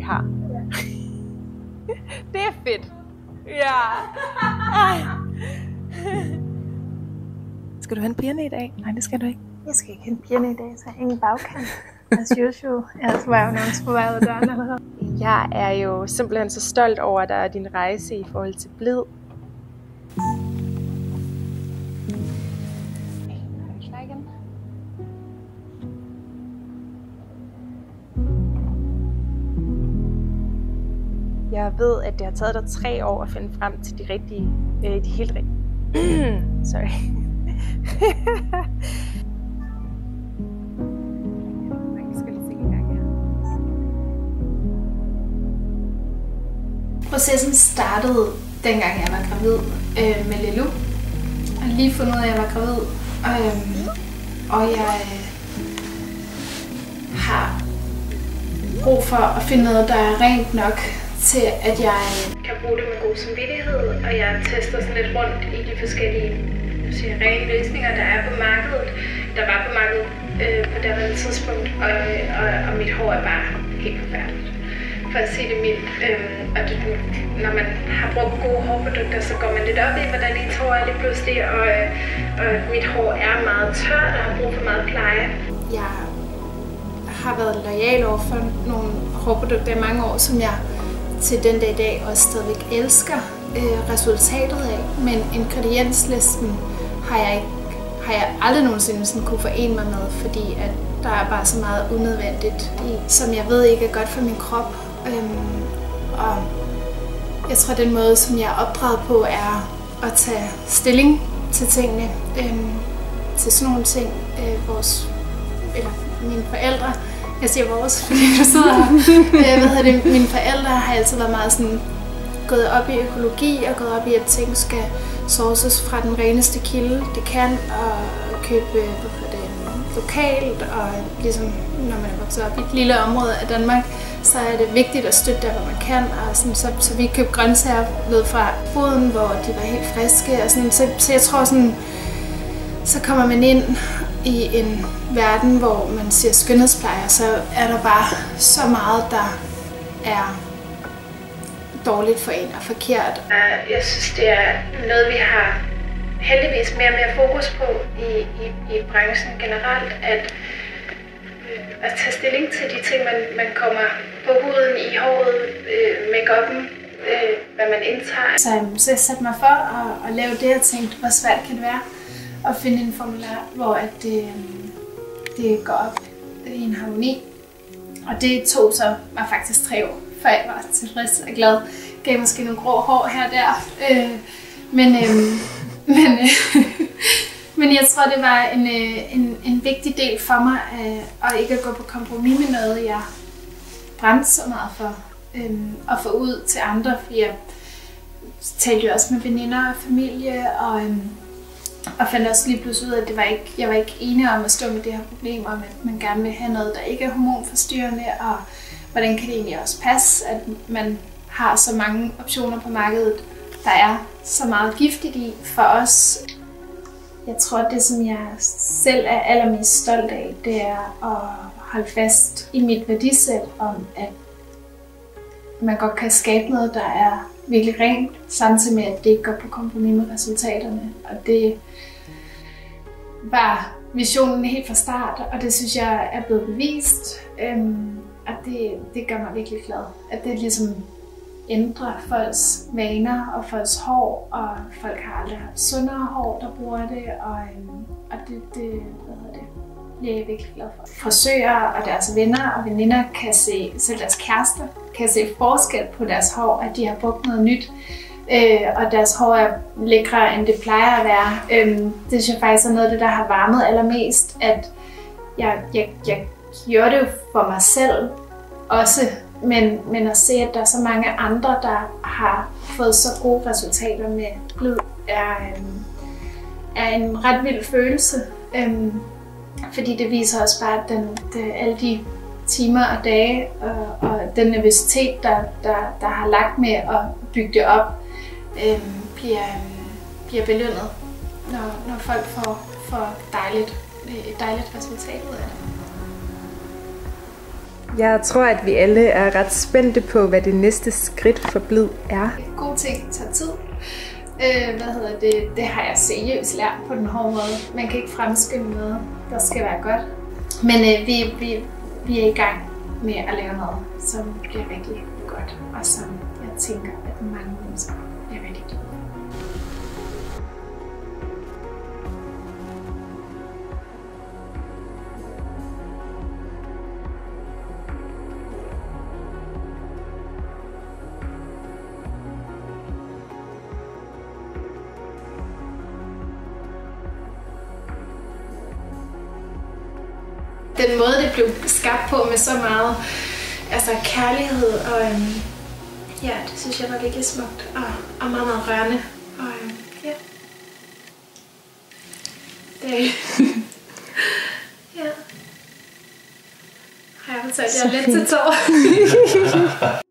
har. Det er fedt. Ja. Ej. Skal du hente pigerne i dag? Nej, det skal du ikke. Jeg skal ikke hente pigerne i dag, så jeg har ingen bagkant. As usual. Ellers var jeg jo nærmest på vej ud af døren allerede. Jeg er jo simpelthen så stolt over dig og din rejse i forhold til Blid. Jeg ved, at det har taget dig 3 år at finde frem til de rigtige, de helt rigtige. Sorry. Processen startede, dengang jeg var gravid med Lelu. Jeg har lige fundet ud af, at jeg var gravid. Og jeg har brug for at finde noget, der er rent nok til, at jeg kan bruge det med god samvittighed. Og jeg tester sådan lidt rundt i de forskellige rene løsninger, der er på markedet. Der var på markedet på det tidspunkt. Og mit hår er bare helt forfærdeligt. For at sige det mildt. Og det, når man har brugt gode hårprodukter, så går man lidt op i, hvordan ens hår er lige pludselig. Og mit hår er meget tørt og har brug for meget pleje. Jeg har været loyal over for nogle hårprodukter i mange år, som jeg til den dag i dag også stadigvæk elsker resultatet af. Men ingredienslisten har jeg aldrig nogensinde sådan kunne forene mig med, fordi at der er bare så meget unødvendigt i, som jeg ved ikke er godt for min krop. Og jeg tror, den måde, som jeg er opdraget på, er at tage stilling til tingene, til sådan nogle ting. Mine forældre, jeg siger vores, fordi du sidder her. Mine forældre har altid været meget sådan, gået op i økologi og gået op i, at ting skal sources fra den reneste kilde, det kan, og købe lokalt, og ligesom når man er vokset op i et lille område af Danmark, så er det vigtigt at støtte der, hvor man kan, og sådan, så vi købte grøntsager ved fra boden, hvor de var helt friske, og sådan, så jeg tror sådan, så kommer man ind i en verden, hvor man siger skønhedspleje, så er der bare så meget, der er dårligt for en og forkert. Jeg synes, det er noget, vi har heldigvis mere og mere fokus på i branchen generelt, at tage stilling til de ting, man kommer på huden, i håret, make-up'en, hvad man indtager. Så jeg satte mig for at lave det, og tænkte, hvor svært kan det være at finde en formulær, hvor at det går op i en harmoni. Og det tog så mig faktisk 3 år, før jeg var tilfreds og glad. Gav måske nogle grå hår her og der. Men jeg tror, det var en vigtig del for mig, at ikke at gå på kompromis med noget, jeg brændte så meget for. At få ud til andre, fordi jeg talte jo også med veninder og familie, og fandt også lige pludselig ud af, at jeg var ikke enig om at stå med det her problem, om at man gerne vil have noget, der ikke er hormonforstyrrende, og hvordan kan det egentlig også passe, at man har så mange optioner på markedet, der er så meget giftigt i for os. Jeg tror, det som jeg selv er allermest stolt af, det er at holde fast i mit værdisæt om, at man godt kan skabe noget, der er virkelig rent, samtidig med, at det ikke går på kompromis med resultaterne. Og det var visionen helt fra start, og det synes jeg er blevet bevist. Og det gør mig virkelig glad, at det ligesom ændrer folks vaner og folks hår, og folk har aldrig haft sundere hår, der bruger det, og det bliver jeg virkelig glad for. Frisører og deres venner og veninder kan se, selv deres kærester, kan se forskel på deres hår, at de har brugt noget nyt, og deres hår er lækre, end det plejer at være. Det synes jeg faktisk er noget af det, der har varmet allermest, at jeg gjorde det for mig selv også, men at se, at der er så mange andre, der har fået så gode resultater med Blid, er en ret vild følelse. Fordi det viser også bare, at alle de timer og dage og den nervøsitet, der har lagt med at bygge det op, bliver belønnet, når folk får et dejligt resultat ud af det. Jeg tror, at vi alle er ret spændte på, hvad det næste skridt for Blid er. Gode ting tager tid. Det har jeg seriøst lært på den hårde måde. Man kan ikke fremskynde noget, der skal være godt. Men vi er i gang med at lave noget, som bliver rigtig godt, og som jeg tænker, at mange mennesker bliver rigtig glade. Den måde, det blev skabt på med så meget kærlighed, og ja, det synes jeg var virkelig smukt og meget, meget rørende. Og ja. Det ja. Har jeg fortalt, jeg er lidt til tår.